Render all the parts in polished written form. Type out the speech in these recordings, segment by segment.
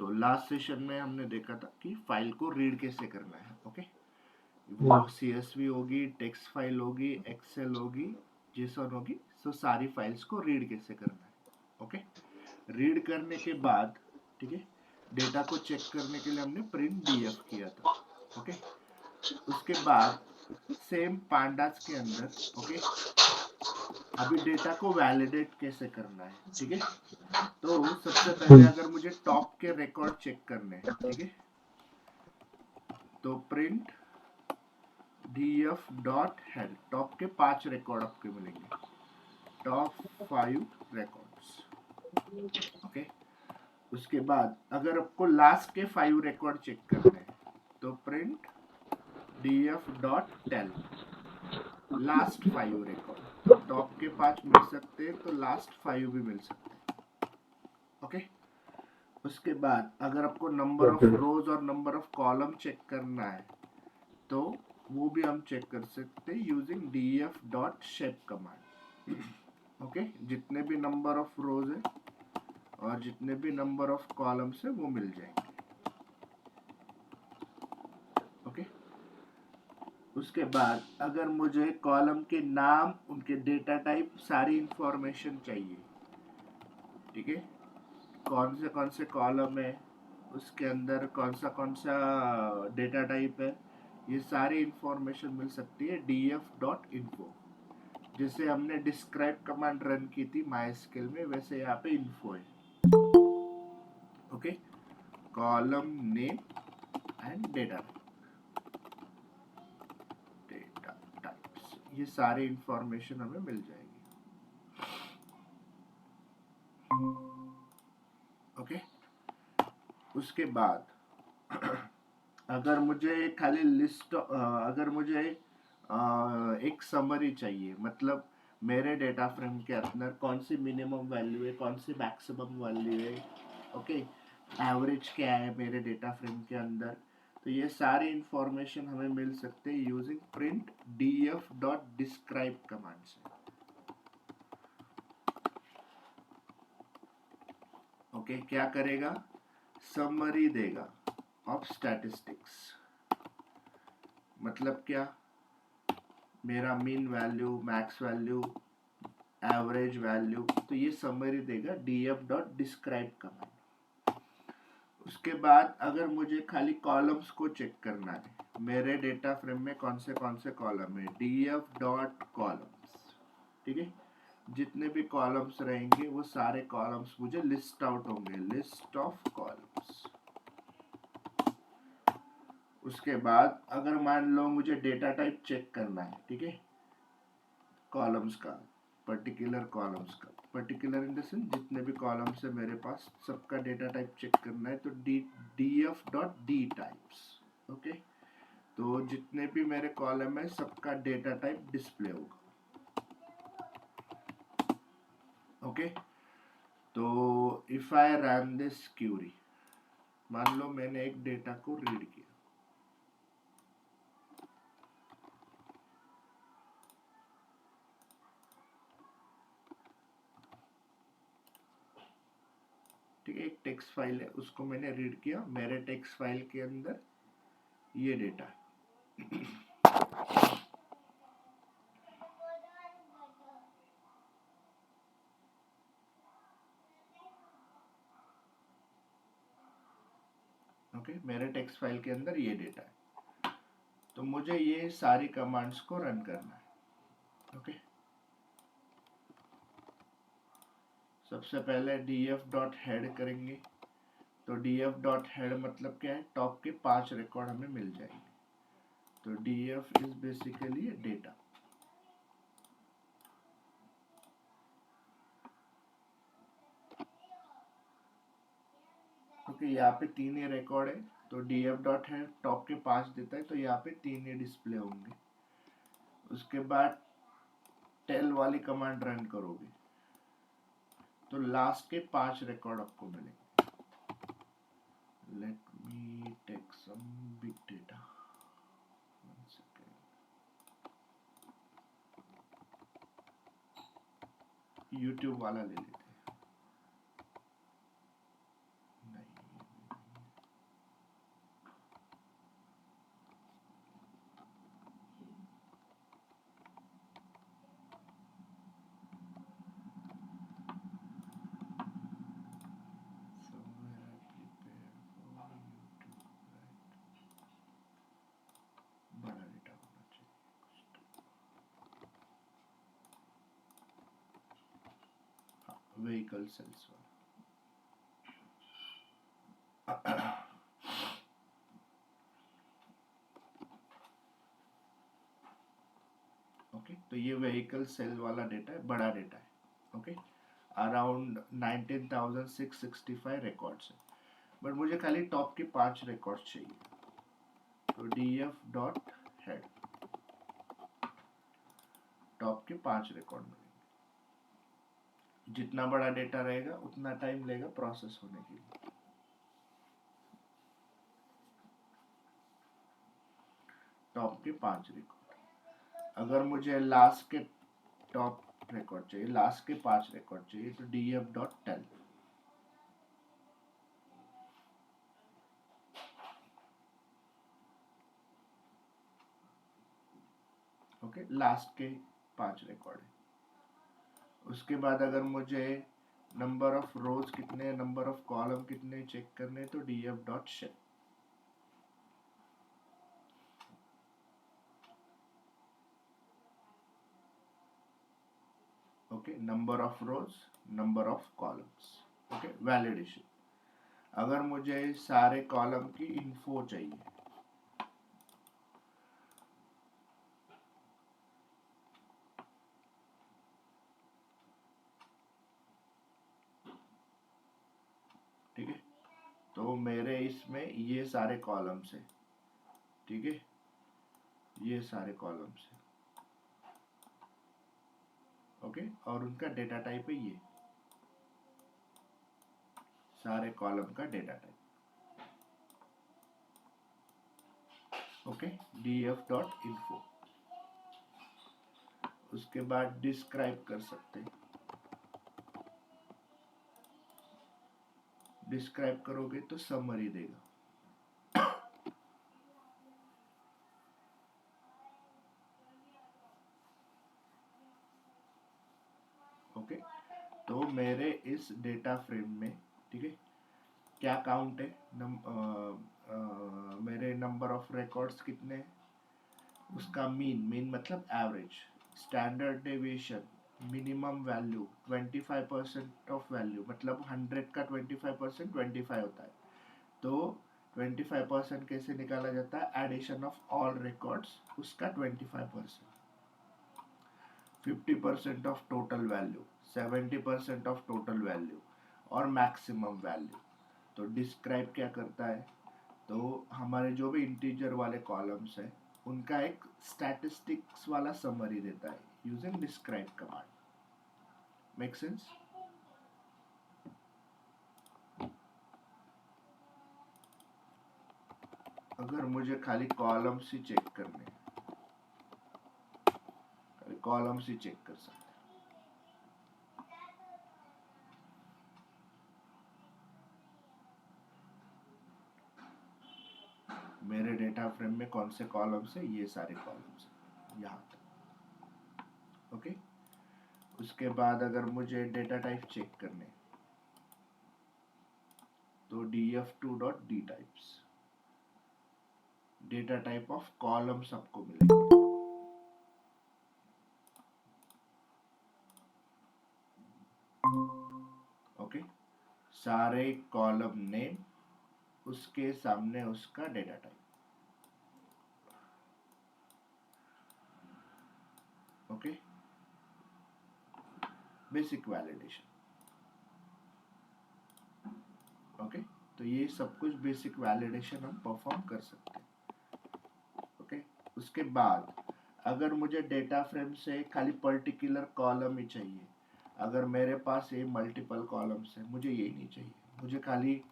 तो last session में हमने देखा था कि फाइल को रीड कैसे करना है। ओके, वो CSV होगी, टेक्स्ट फाइल होगी, एक्सेल होगी, जेसन होगी, तो सारी फाइल्स को रीड कैसे करना है। ओके, रीड करने के बाद ठीक है, डेटा को चेक करने के लिए हमने प्रिंट DF किया था। ओके, उसके बाद सेम पांडास के अंदर ओके, अभी डेटा को वैलिडेट कैसे करना है। ठीक है, तो सबसे पहले अगर मुझे टॉप के रिकॉर्ड चेक करने हैं, ठीक है, तो print DF dot head, top के 5 रिकॉर्ड आपके मिलेंगे, टॉप 5 रिकॉर्ड्स। ओके, उसके बाद अगर आपको लास्ट के 5 रिकॉर्ड चेक करने हैं तो print DF dot tail, last 5 record, top के 5 मिल सकते हैं तो लास्ट 5 भी मिल सकते हैं। ओके, उसके बाद अगर आपको नंबर ऑफ रोज और नंबर ऑफ कॉलम चेक करना है तो वो भी हम चेक कर सकते हैं using DF dot shape command. Okay, जितने भी नंबर ऑफ रोज है और जितने भी नंबर ऑफ कॉलम्स है वो मिल जाएंगे। ओके, उसके बाद अगर मुझे कॉलम के नाम, उनके डेटा टाइप, सारी इंफॉर्मेशन चाहिए, ठीक है, कौन से कॉलम है, उसके अंदर कौन सा डेटा टाइप है, ये सारी इंफॉर्मेशन मिल सकती है DF डॉट इन्फो। जैसे हमने डिस्क्राइब कमांड रन की थी MySQL में, वैसे यहाँ पे इन्फो है। Okay, column name and data types, ये सारी इंफॉर्मेशन हमें मिल जाएगी। ओके, उसके बाद अगर मुझे खाली लिस्ट, अगर मुझे एक समरी चाहिए, मतलब मेरे डेटा फ्रेम के अंदर कौन सी मिनिमम वैल्यू है, कौन सी मैक्सिमम वैल्यू है, ओके, एवरेज क्या है मेरे डेटा फ्रेम के अंदर, तो ये सारी इंफॉर्मेशन हमें मिल सकते हैं using print DF dot describe command से। ओके, क्या करेगा, समरी देगा ऑफ स्टैटिस्टिक्स, मतलब क्या, मेरा mean value, max value, average value, तो ये समरी देगा DF डॉट डिस्क्राइब कमांड। उसके बाद अगर मुझे खाली कॉलम्स को चेक करना है, मेरे डेटा फ्रेम में कौन से कॉलम है, DF डॉट कॉलम्स, ठीक है, जितने भी कॉलम्स रहेंगे वो सारे कॉलम्स मुझे लिस्ट आउट होंगे, लिस्ट ऑफ कॉलम्स। उसके बाद अगर मान लो मुझे डेटा टाइप चेक करना है, ठीक है, कॉलम्स का, पर्टिकुलर कॉलम्स का, पर्टिकुलर इन द सेंस जितने भी कॉलम्स है मेरे पास सबका डेटा टाइप चेक करना है, तो DF dot d types. Okay, तो जितने भी मेरे कॉलम है सबका डेटा टाइप डिस्प्ले होगा। ओके, तो if I run this query, मान लो मैंने एक डेटा को रीड किया, ठीक है, एक टेक्स्ट फाइल है, उसको मैंने रीड किया, मेरे टेक्स्ट फाइल के अंदर ये डेटा है। ओके, मेरे टेक्स्ट फाइल के अंदर ये डेटा है, तो मुझे ये सारी कमांड्स को रन करना है। ओके, सबसे पहले DF डॉट हेड करेंगे, तो DF डॉट हेड मतलब क्या है, टॉप के 5 रिकॉर्ड हमें मिल जाएंगे, तो DF is basically data. Okay, यहाँ पे 3 ही रिकॉर्ड है, तो DF डॉट हेड टॉप के 5 देता है, तो यहाँ पे 3 ही डिस्प्ले होंगे। उसके बाद टेल वाली कमांड रन करोगे तो लास्ट के 5 रिकॉर्ड आपको मिलेंगे। Let me take some big data, YouTube वाला ले लेते हैं, नहीं व्हीकल सेल्स वाला। ओके, तो ये व्हीकल सेल वाला डेटा है, बड़ा डेटा है। ओके, अराउंड 19,665 रिकॉर्ड्स है, बट मुझे खाली टॉप के 5 रिकॉर्ड्स चाहिए। तो df डॉट हेड, टॉप के 5 रिकॉर्ड मिलेंगे। जितना बड़ा डेटा रहेगा उतना टाइम लेगा प्रोसेस होने के लिए। टॉप के 5 रिकॉर्ड। अगर मुझे लास्ट के टॉप रिकॉर्ड चाहिए, लास्ट के 5 रिकॉर्ड चाहिए, तो df dot tail. Okay, last के 5 रिकॉर्ड है। उसके बाद अगर मुझे नंबर ऑफ रोज कितने, नंबर ऑफ कॉलम कितने चेक करने, तो df dot shape. Okay, number of rose, number of columns. Okay, validation. अगर मुझे सारे कॉलम की इन्फो चाहिए, ठीक है, तो मेरे इसमें ये सारे कॉलम्स है, ठीक है, ये सारे कॉलम्स है। ओके, और उनका डेटा टाइप है ये, सारे कॉलम का data type. Okay, df dot info. उसके बाद डिस्क्राइब कर सकते हैं। डिस्क्राइब करोगे तो समरी देगा। ओके, तो मेरे इस डेटा फ्रेम में, ठीक है, क्या काउंट है, मेरे नंबर ऑफ रिकॉर्ड्स कितने हैं, उसका मीन मतलब average, standard deviation, minimum value 25% of value, मतलब 100 का 25% 25 होता है। तो 25% कैसे निकाला जाता है, एडिशन ऑफ ऑल रिकॉर्ड्स, उसका 25%, 50% of total value, 70% of total value, और मैक्सिमम वैल्यू। तो डिस्क्राइब क्या करता है, तो हमारे जो भी इंटीजर वाले कॉलम्स हैं उनका एक स्टैटिस्टिक्स वाला समरी देता है using describe command. Make sense? अगर मुझे खाली कॉलम्स ही चेक करने, खाली कॉलम्स ही चेक कर सकते, मेरे डेटा फ्रेम में कौन से कॉलम्स है, ये सारे कॉलम्स है यहाँ तक। ओके, उसके बाद अगर मुझे डेटा टाइप चेक करने, तो df2 dot d types, data type of column सबको मिलेगा। ओके, सारे कॉलम नेम, उसके सामने उसका data type. Okay, basic validation. Okay, तो ये सब कुछ बेसिक वैलिडेशन हम परफॉर्म कर सकते हैं। ओके, उसके बाद अगर मुझे डेटा फ्रेम से खाली पर्टिकुलर कॉलम ही चाहिए, अगर मेरे पास ये मल्टीपल कॉलम्स है, मुझे ये नहीं चाहिए, मुझे खाली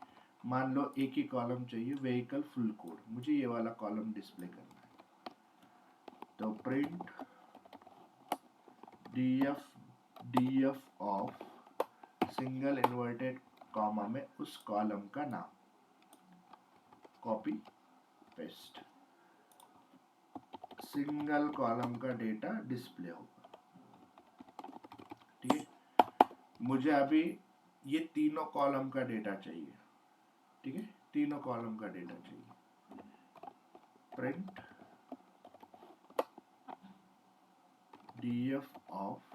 मान लो एक ही कॉलम चाहिए, व्हीकल फुल कोड, मुझे ये वाला कॉलम डिस्प्ले करना है, तो print df of single inverted comma में उस कॉलम का नाम, कॉपी पेस्ट, सिंगल कॉलम का डेटा डिस्प्ले होगा। ठीक है, मुझे अभी ये तीनों कॉलम का डेटा चाहिए, ठीक है, तीनों कॉलम का डेटा चाहिए। प्रिंट df ऑफ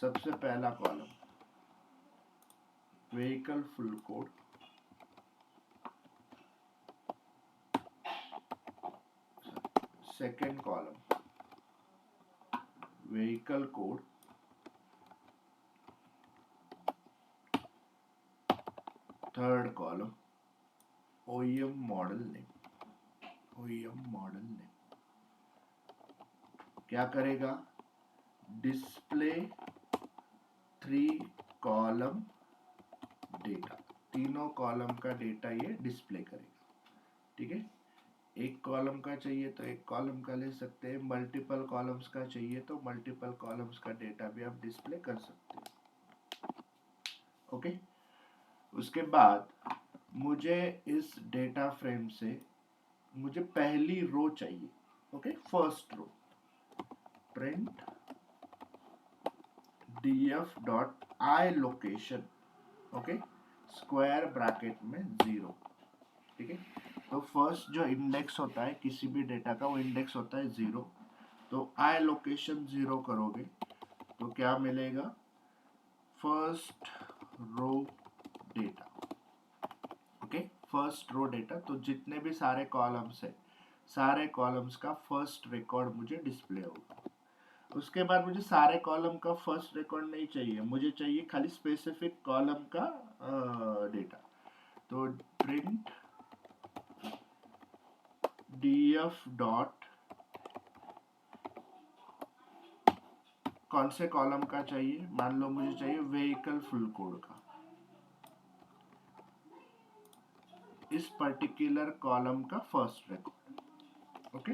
सबसे पहला column vehicle full code, second column vehicle code, third column OEM model name, OEM model name क्या करेगा, डिस्प्ले 3 कॉलम डेटा, तीनों कॉलम का डेटा ये डिस्प्ले करेगा। ठीक है, एक कॉलम का चाहिए तो एक कॉलम का ले सकते हैं, मल्टीपल कॉलम्स का चाहिए तो मल्टीपल कॉलम्स का डेटा भी आप डिस्प्ले कर सकते हैं। ओके, उसके बाद मुझे इस डेटा फ्रेम से मुझे पहली रो चाहिए। Okay, first row print df.i location, okay, square bracket में 0। ठीक है, तो फर्स्ट जो इंडेक्स होता है किसी भी डेटा का वो इंडेक्स होता है 0, तो i लोकेशन 0 करोगे तो क्या मिलेगा, first row data. Okay, first row data, तो जितने भी सारे कॉलम्स है सारे कॉलम्स का फर्स्ट रिकॉर्ड मुझे डिस्प्ले होगा। उसके बाद मुझे सारे कॉलम का फर्स्ट रिकॉर्ड नहीं चाहिए, मुझे चाहिए खाली स्पेसिफिक कॉलम का डेटा। तो प्रिंट df डॉट कौन से कॉलम का चाहिए, मान लो मुझे चाहिए व्हीकल फुल कोड का, इस पर्टिकुलर कॉलम का फर्स्ट रिकॉर्ड। ओके,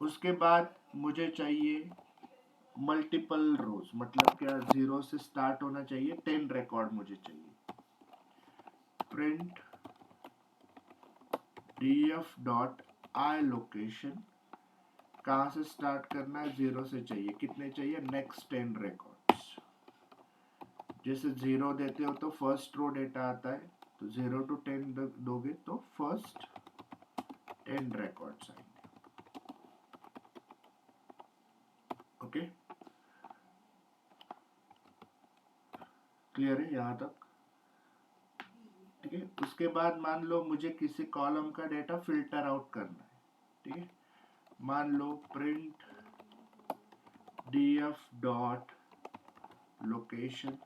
उसके बाद मुझे चाहिए मल्टीपल रोज, मतलब क्या, 0 से स्टार्ट होना चाहिए, 10 रिकॉर्ड मुझे चाहिए। Print df dot I location, कहाँ से स्टार्ट करना है, 0 से चाहिए, कितने चाहिए, नेक्स्ट 10 रिकॉर्ड्स। जैसे 0 देते हो तो फर्स्ट रो डेटा आता है, तो 0 to 10 दोगे तो फर्स्ट 10 रिकॉर्ड्स आएंगे। ओके, क्लियर है यहाँ तक? ठीक है, उसके बाद मान लो मुझे किसी कॉलम का डेटा फिल्टर आउट करना है। ठीक है, मान लो print df dot location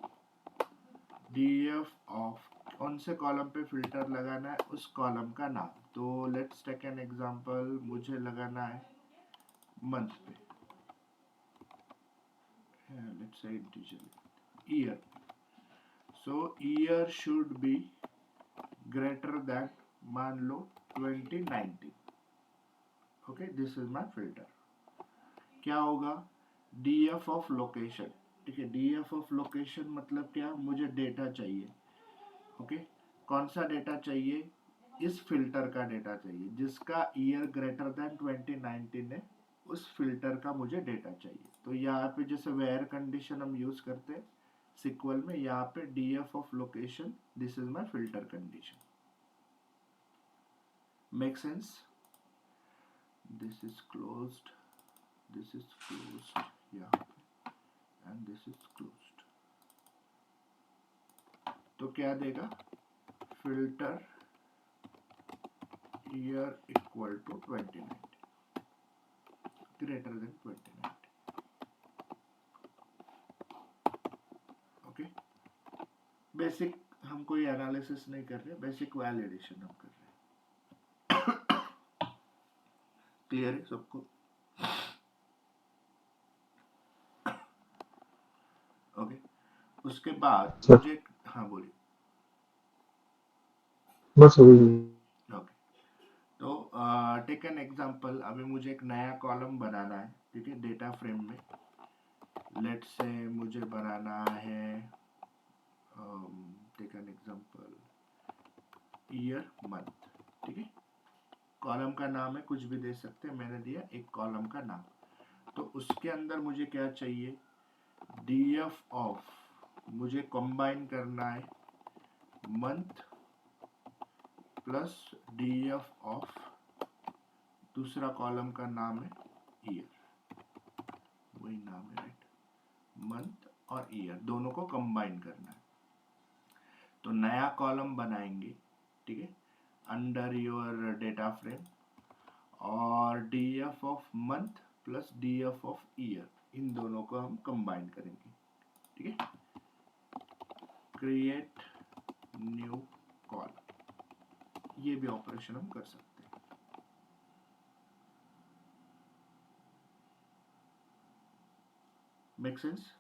df of, कौन से कॉलम पे फिल्टर लगाना है, उस कॉलम का नाम। तो लेट्स टेक एन एग्जांपल, मुझे लगाना है मंथ पे, let's say integer year, so year should be greater than, मान लो 2019। Okay, this is my filter. क्या होगा, df ऑफ लोकेशन। ठीक है, df ऑफ लोकेशन मतलब क्या, मुझे डेटा चाहिए। ओके, कौन सा डेटा चाहिए, इस फिल्टर का डेटा चाहिए जिसका ईयर ग्रेटर देन 2019 है, उस फिल्टर का मुझे डेटा चाहिए। तो यहाँ पे जैसे वेयर कंडीशन हम यूज करते हैं सिक्वल में, यहाँ पे df of location, this is my filter condition. Make sense? This is closed, this is closed यहाँ पे, एंड दिस इज क्लोज्ड। तो क्या देगा, filter year equal to 2019, greater than 2019। Okay, basic हम कोई एनालिसिस नहीं कर रहे, बेसिक वैलिडेशन हम कर रहे हैं। क्लियर है सबको? ओके, उसके बाद सर मुझे, हाँ बोलिए। बस अभी ओके, तो टेक एन एग्जांपल, अभी मुझे एक नया कॉलम बनाना है। ठीक है, डेटा फ्रेम में लेट्स से मुझे बनाना है, take an example year month. ठीक है, कॉलम का नाम है, कुछ भी दे सकते हैं, मैंने दिया एक कॉलम का नाम। तो उसके अंदर मुझे क्या चाहिए, df ऑफ, मुझे कंबाइन करना है मंथ प्लस df ऑफ, दूसरा कॉलम का नाम है ईयर, वही नाम है, राइट। मंथ और ईयर दोनों को कंबाइन करना है। तो नया कॉलम बनाएंगे, ठीक है, अंडर योर डेटा फ्रेम, और DF of month plus DF of year, इन दोनों को हम कंबाइन करेंगे, ठीक है। क्रिएट न्यू कॉलम, ये भी ऑपरेशन हम कर सकते हैं। Make sense?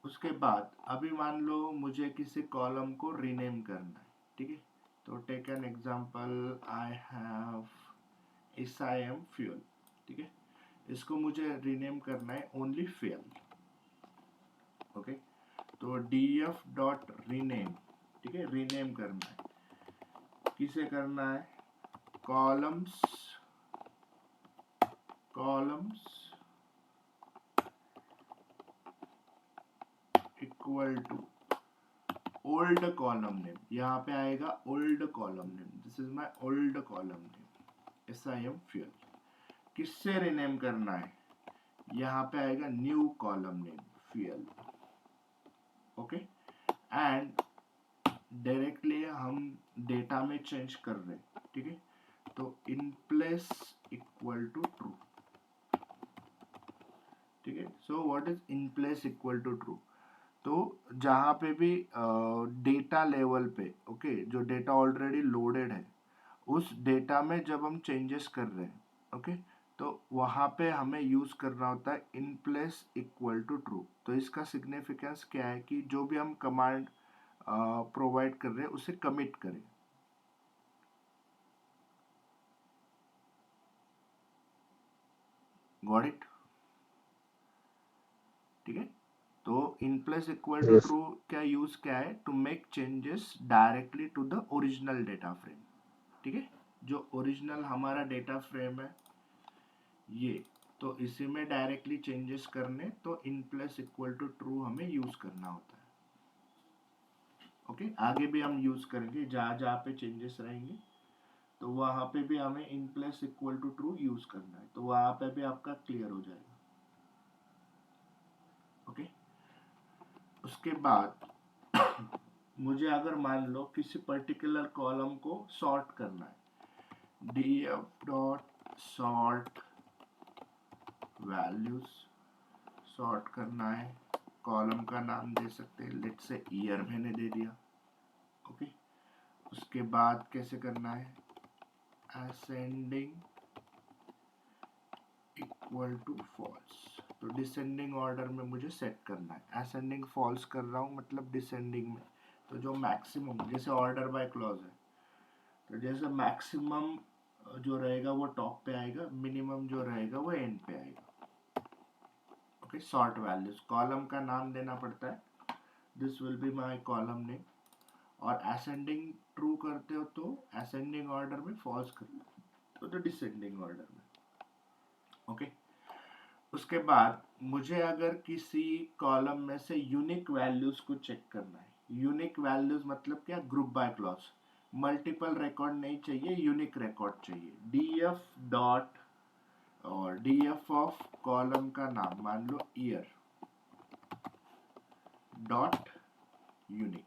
उसके बाद अभी मान लो मुझे किसी कॉलम को रीनेम करना है, ठीक है। तो take an example, I have SIM fuel, ठीक है। इसको मुझे रीनेम करना है ओनली फ्यूल, ओके। तो DF डॉट रीनेम, ठीक है, रीनेम करना है, किसे करना है, columns equal to old column name, यहाँ पे आएगा old column name, this is my old column name SIM fuel. किससे रीनेम करना है, यहाँ पे आएगा new column name fuel, okay. And directly हम डेटा में चेंज कर रहे हैं, ठीक है। तो in place equal to true, ठीक है। So what is in place equal to true, तो जहाँ पे भी डेटा लेवल पे, ओके, जो डेटा ऑलरेडी लोडेड है उस डेटा में जब हम चेंजेस कर रहे हैं, ओके, तो वहाँ पे हमें यूज करना होता है in place equal to true. तो इसका सिग्निफिकेंस क्या है कि जो भी हम कमांड प्रोवाइड कर रहे हैं उसे कमिट करें। Got it? ठीक है। तो in place equal to true क्या यूज क्या है, to make changes directly to the original data frame, ठीक है। जो ओरिजिनल हमारा डेटा फ्रेम है ये, तो इसी में डायरेक्टली चेंजेस करने, तो in place equal to true हमें यूज करना होता है, ओके। आगे भी हम यूज करेंगे, जहां जहां पे चेंजेस रहेंगे तो वहां पे भी हमें in place equal to true use करना है, तो वहां पे भी आपका क्लियर हो जाएगा, ओके। उसके बाद मुझे अगर मान लो किसी पर्टिकुलर कॉलम को सॉर्ट करना है, DF dot sort values, sort करना है, कॉलम का नाम दे सकते हैं, लेट से ईयर मैंने दे दिया, ओके। उसके बाद कैसे करना है, असेंडिंग इक्वल टू फॉल्स, तो डिसेंडिंग ऑर्डर में मुझे सेट करना है। असेंडिंग फॉल्स कर रहा हूँ मतलब डिसेंडिंग में, तो जो मैक्सिमम, जैसे ऑर्डर बाय क्लॉज है, तो जैसे मैक्सिमम जो रहेगा वो टॉप पे आएगा, मिनिमम जो रहेगा वो एंड पे आएगा, ओके। सॉर्ट वैल्यूज, कॉलम का नाम देना पड़ता है, this will be my column name, और असेंडिंग ट्रू करते हो तो असेंडिंग ऑर्डर में, फॉल्स करते हो तो डिसेंडिंग ऑर्डर में, ओके। उसके बाद मुझे अगर किसी कॉलम में से यूनिक वैल्यूज को चेक करना है, यूनिक वैल्यूज मतलब क्या, group by clause, multiple record नहीं चाहिए, यूनिक रिकॉर्ड चाहिए। DF डॉट और DF ऑफ कॉलम का नाम मान लो ईयर डॉट यूनिक,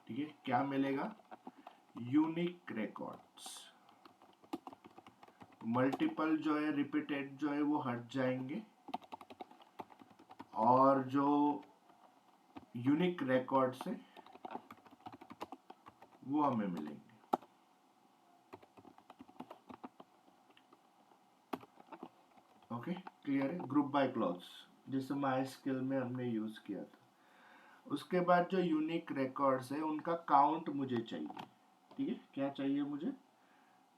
ठीक है। क्या मिलेगा, यूनिक रिकॉर्ड्स, मल्टीपल जो है, रिपीटेड जो है वो हट जाएंगे, और जो यूनिक रिकॉर्ड्स है वो हमें मिलेंगे, ओके। क्लियर है, ग्रुप बाय क्लॉज जैसे माई स्किल में हमने यूज किया था। उसके बाद जो यूनिक रिकॉर्ड्स है उनका काउंट मुझे चाहिए, ठीक है। क्या चाहिए मुझे,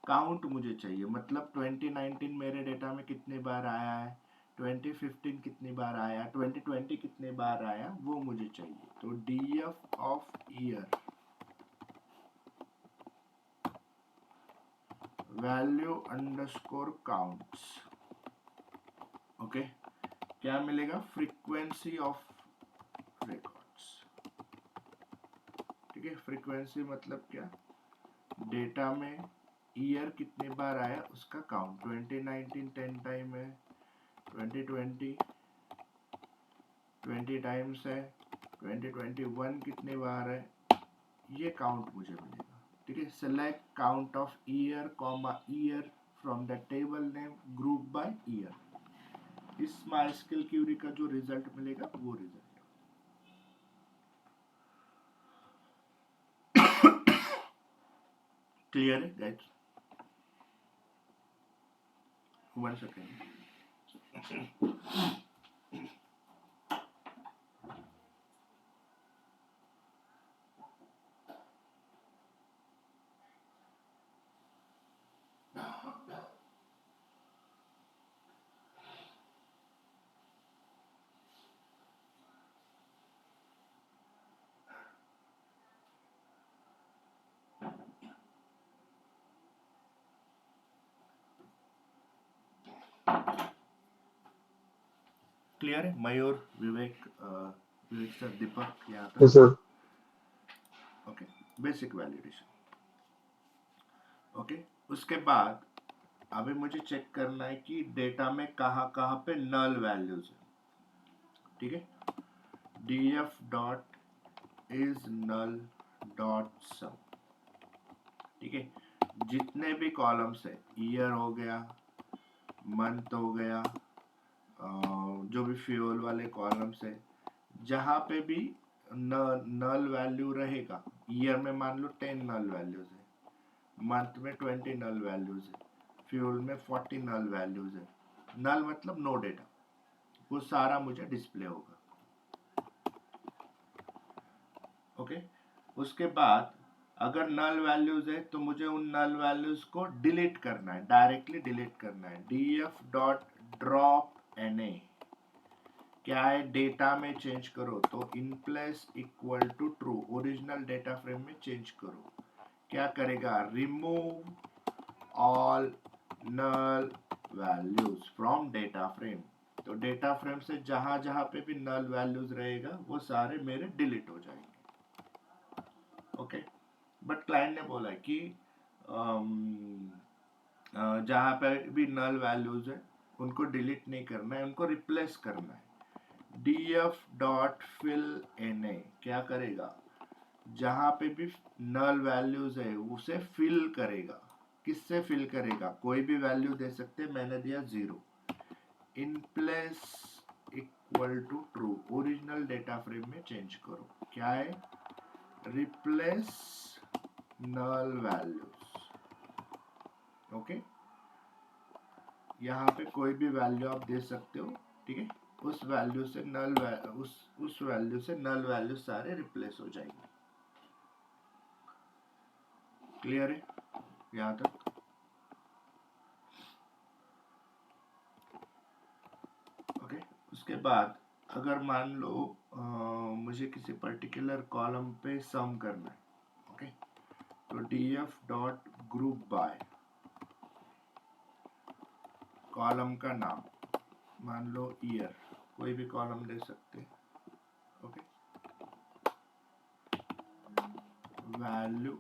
काउंट मुझे चाहिए, मतलब 2019 मेरे डेटा में कितने बार आया है, 2015 कितनी बार आया, 2020 कितने बार आया, वो मुझे चाहिए। तो DF of year value underscore counts, okay. क्या मिलेगा, फ्रीक्वेंसी ऑफ रिकॉर्ड्स, ठीक है। फ्रीक्वेंसी मतलब क्या, डेटा में ईयर कितने बार आया उसका काउंट। 2019 10 टाइम है, 2020 20 टाइम्स है, 2021 कितने बार है, ये काउंट मुझे मिलेगा। ठीक है, select count of year comma year from the table name group by year. इस माई स्किल क्यूरी का जो रिजल्ट मिलेगा वो रिजल्ट। क्लियर है गाइस? 1 सेकेंड। क्लियर है? मयूर, विवेक, विवेक सर, दीपक, यहाँ Yes, तक? sir. Okay, basic validation. Okay, उसके बाद अभी मुझे चेक करना है कि डेटा में कहाँ कहाँ पे नल वैल्यूज है। ठीक है, df dot is null dot sum. ठीक है, जितने भी कॉलम्स है, ईयर हो गया, मंथ हो गया, जो भी फ्यूल वाले कॉलम्स है, जहाँ पे भी नल वैल्यू रहेगा, ईयर में मान लो 10 नल वैल्यूज है, मंथ में 20 नल वैल्यूज है, फ्यूल में 40 नल वैल्यूज है। नल मतलब नो डेटा, वो सारा मुझे डिस्प्ले होगा। ओके, उसके बाद अगर नल वैल्यूज है तो मुझे उन नल वैल्यूज को डिलीट करना है, डायरेक्टली डिलीट करना है। df डॉट ड्रॉप na, क्या है, डेटा में चेंज करो तो in place equal to true, original data frame में चेंज करो। क्या करेगा, remove all null values from data frame. तो डेटा फ्रेम से जहां जहां पे भी नल वैल्यूज रहेगा वो सारे मेरे डिलीट हो जाएंगे। ओके, बट क्लाइंट ने बोला कि जहां पे भी नल वैल्यूज है उनको डिलीट नहीं करना है, उनको रिप्लेस करना है। df डॉट फिल na क्या करेगा, जहां पे भी नल वैल्यूज है उसे फिल करेगा। किससे फिल करेगा, कोई भी वैल्यू दे सकते, मैंने दिया 0, in place equal to true, original data frame में चेंज करो। क्या है, रिप्लेस नल वैल्यूज। ओके, यहाँ पे कोई भी वैल्यू आप दे सकते हो। ठीक है, उस वैल्यू से उस वैल्यू से नल वैल्यू सारे रिप्लेस हो जाएंगे। क्लियर है यहाँ तक? ओके, उसके बाद अगर मान लो मुझे किसी पर्टिकुलर कॉलम पे सम करना है, ओके, तो df dot group by, column का नाम मान लो ईयर, कोई भी कॉलम दे सकते हैं। Okay, value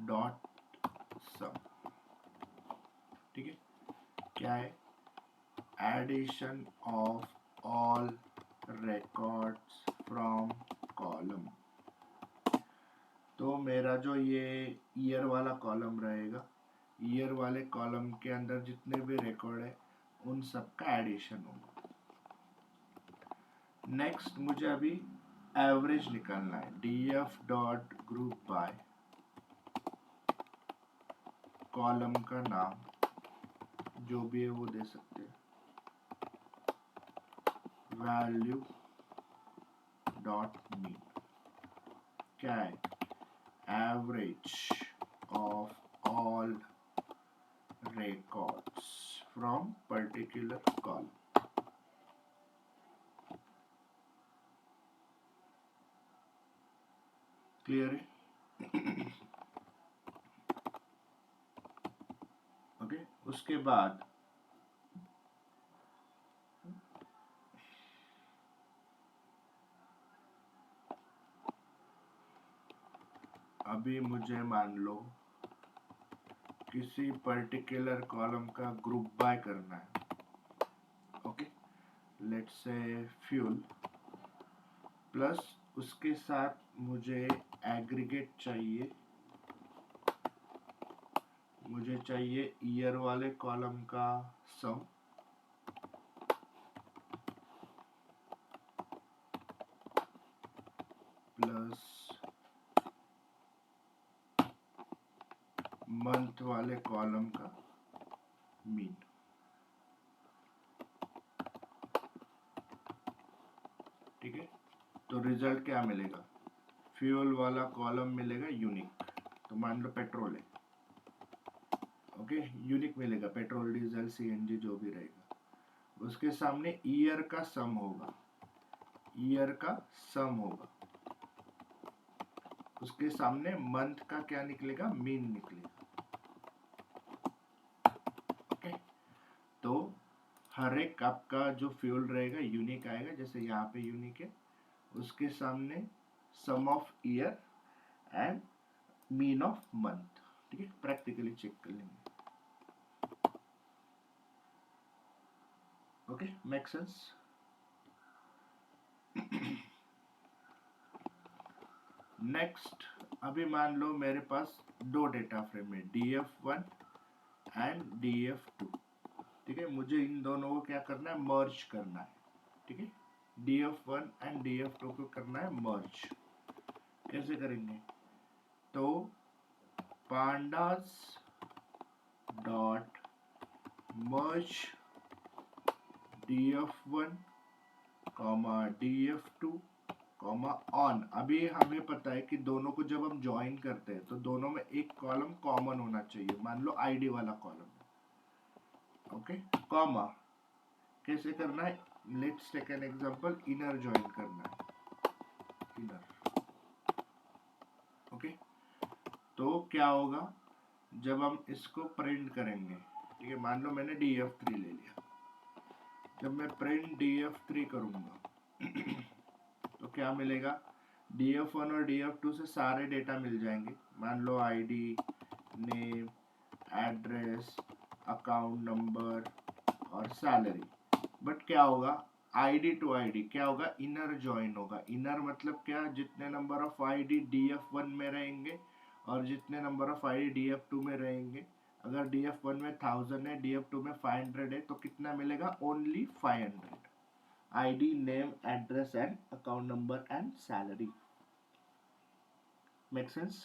dot sum. ठीक है, क्या है, addition of all records from column. तो मेरा जो ये ईयर वाला कॉलम रहेगा, ईयर वाले कॉलम के अंदर जितने भी रिकॉर्ड है उन सब का एडिशन होगा। नेक्स्ट मुझे अभी एवरेज निकालना है। df dot group by, column का नाम जो भी है वो दे सकते हैं, वैल्यू डॉट मीन। क्या है, average of all records from particular column. Clear है? ओके, उसके बाद अभी मुझे मान लो किसी पर्टिकुलर कॉलम का ग्रुप बाय करना है, okay, let's say fuel, plus उसके साथ मुझे एग्रीगेट चाहिए, मुझे चाहिए ईयर वाले कॉलम का सम, प्लस मंथ वाले कॉलम का मीन। ठीक है, तो रिजल्ट क्या मिलेगा, फ्यूल वाला कॉलम मिलेगा यूनिक, तो मान लो पेट्रोल है, ओके, यूनिक मिलेगा, पेट्रोल डीजल सीएनजी जो भी रहेगा, उसके सामने ईयर का सम होगा, ईयर का सम होगा, उसके सामने मंथ का क्या निकलेगा, मीन निकलेगा, ओके। तो हर एक आपका जो फ्यूल रहेगा यूनिक आएगा, जैसे यहाँ पे यूनिक है, उसके सामने sum of year and mean of month. ठीक है, प्रैक्टिकली चेक कर लेंगे, ओके, मेक सेंस। नेक्स्ट, अभी मान लो मेरे पास दो डेटा फ्रेम है, df1 एंड df2। ठीक है, मुझे इन दोनों को क्या करना है, मर्ज करना है। ठीक है, df1 एंड df2 को करना है मर्ज। कैसे करेंगे, तो pandas dot merge df1 comma df2 comma on. अभी हमें पता है कि दोनों को जब हम ज्वाइन करते हैं तो दोनों में एक कॉलम कॉमन होना चाहिए, मान लो आईडी वाला कॉलम, ओके, कॉमा। कैसे करना है, let's take an example, inner join करना है, इनर, ओके। तो क्या होगा जब हम इसको प्रिंट करेंगे, ठीक है, मान लो मैंने df3 ले लिया, जब मैं प्रिंट df3 करूंगा तो क्या मिलेगा, df1 और df2 से सारे डेटा मिल जाएंगे, मान लो ID, name, address, account number और सैलरी। बट क्या होगा, आईडी टू आईडी क्या होगा, इनर ज्वाइन होगा। इनर मतलब क्या, जितने नंबर ऑफ आईडी df1 में रहेंगे और जितने नंबर ऑफ आईडी df2 में रहेंगे, अगर df1 में 1000 है, df2 में 500 है, तो कितना मिलेगा, only 500। ID, name, address and account number and salary. Make sense.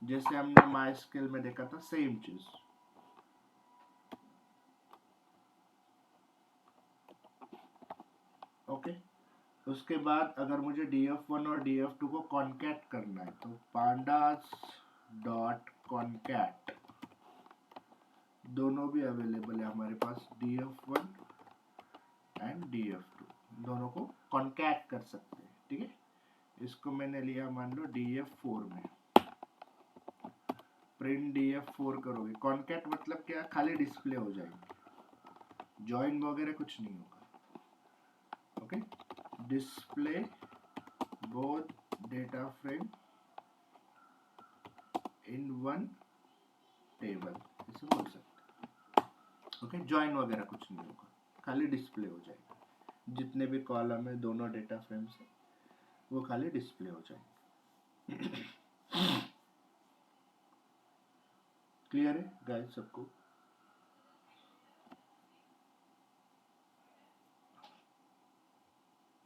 जैसे हमने माई स्किल में देखा था, सेम चीज, ओके। उसके बाद अगर मुझे df1 और df2 को कॉन्कैट करना है, तो pandas डॉट कॉन्कैट, दोनों भी अवेलेबल है हमारे पास, df1 एंड df2 दोनों को कॉन्कैट कर सकते हैं। ठीक है, इसको मैंने लिया मान लो df4 में, प्रिंट df4 करोगे, कॉन्कैट मतलब क्या, खाली डिस्प्ले हो जाएंगे, ज्वाइन वगैरह कुछ नहीं होगा, okay. Display both data frame in one table, इसे बोल सकते हैं, ओके। ज्वाइन वगैरह कुछ नहीं होगा, खाली डिस्प्ले हो जाएगा, जितने भी कॉलम है दोनों डेटा फ्रेम से वो खाली डिस्प्ले हो जाएंगे। क्लियर है गाइस सबको?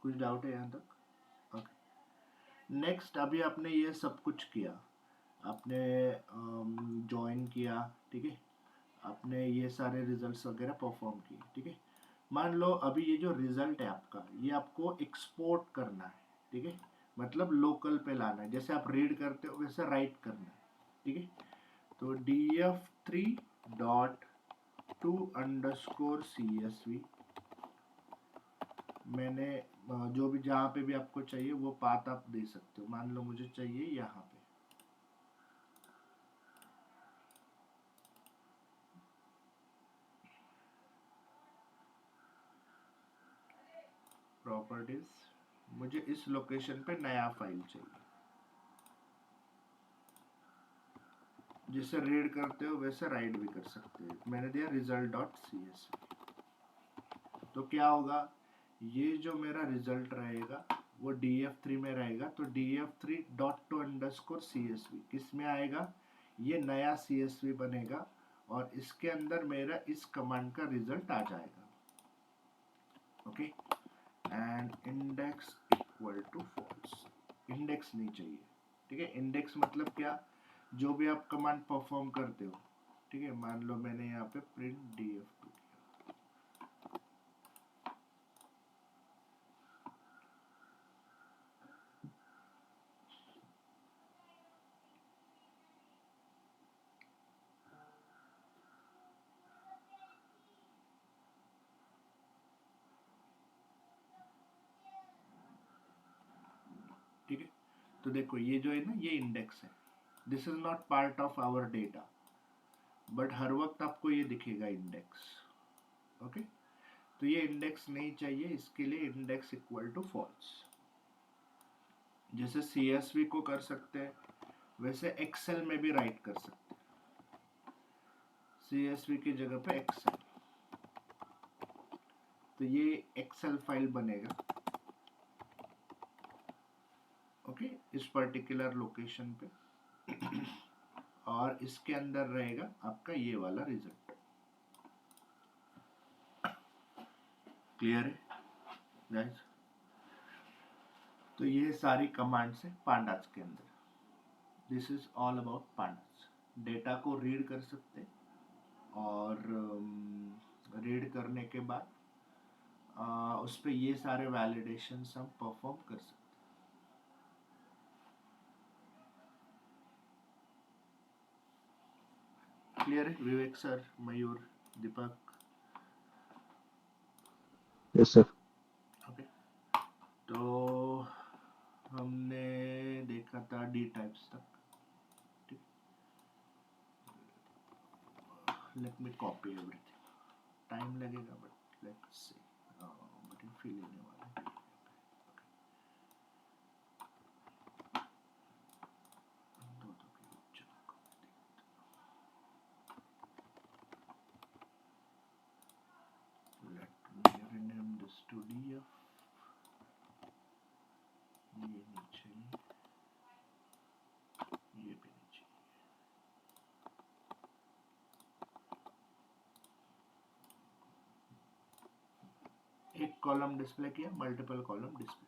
कुछ डाउट है यहाँ तक? ओके, नेक्स्ट, अभी आपने ये सब कुछ किया, आपने ज्वाइन किया, ठीक है, आपने ये सारे रिजल्ट्स वगैरह परफॉर्म किए, ठीक है। मान लो अभी ये जो रिजल्ट है आपका, ये आपको एक्सपोर्ट करना है, ठीक है, मतलब लोकल पे लाना है, जैसे आप रीड करते हो वैसे राइट करना है, ठीक है। तो df3 dot two underscore csv, मैंने जो भी जहाँ पे भी आपको चाहिए वो पाथ आप दे सकते हो, मान लो मुझे चाहिए यहाँ पे, प्रॉपर्टीज, मुझे इस लोकेशन पे नया फाइल चाहिए, जैसे रीड करते हो वैसे राइट भी कर सकते हो। मैंने दिया रिजल्ट डॉट CSV। तो क्या होगा, ये जो मेरा रिजल्ट रहेगा वो DF3 में रहेगा। तो DF3 dot two underscore CSV किस में आएगा, ये नया CSV बनेगा और इसके अंदर मेरा इस कमांड का रिजल्ट आ जाएगा। Okay, and index equal to false. Index नहीं चाहिए, ठीक है। इंडेक्स मतलब क्या, जो भी आप कमांड परफॉर्म करते हो, ठीक है। मान लो मैंने यहाँ पे प्रिंट DF2 किया, ठीक है। तो देखो ये जो है ना, ये इंडेक्स है। This is not part of our data, but हर वक्त आपको ये दिखेगा इंडेक्स। ओके, तो ये इंडेक्स नहीं चाहिए, इसके लिए इंडेक्स इक्वल टू फॉल्स। जैसे CSV को कर सकते हैं वैसे एक्सेल में भी राइट कर सकते हैं। CSV की जगह पे एक्सेल, तो ये एक्सेल फाइल बनेगा, ओके, इस पर्टिकुलर लोकेशन पे। और इसके अंदर रहेगा आपका ये वाला रिजल्ट। क्लियर है गाइस? तो ये सारी कमांड्स है पांडास के अंदर। This is all about pandas. Data को रीड कर सकते और रीड करने के बाद उस पर ये सारे वैलिडेशन हम परफॉर्म कर सकते। क्लियर है Vivek sir, Mayur, Deepak? Yes sir. Okay, तो हमने देखा था डी टाइप्स तक। Let me copy everything, time लगेगा बट लेट्स सी। बट ये फिल होने वाला है। दो दो के चलो let me rename this to DF। ये नहीं चाहिए, ये भी नहीं चाहिए। एक कॉलम डिस्प्ले किया, मल्टीपल कॉलम डिस्प्ले।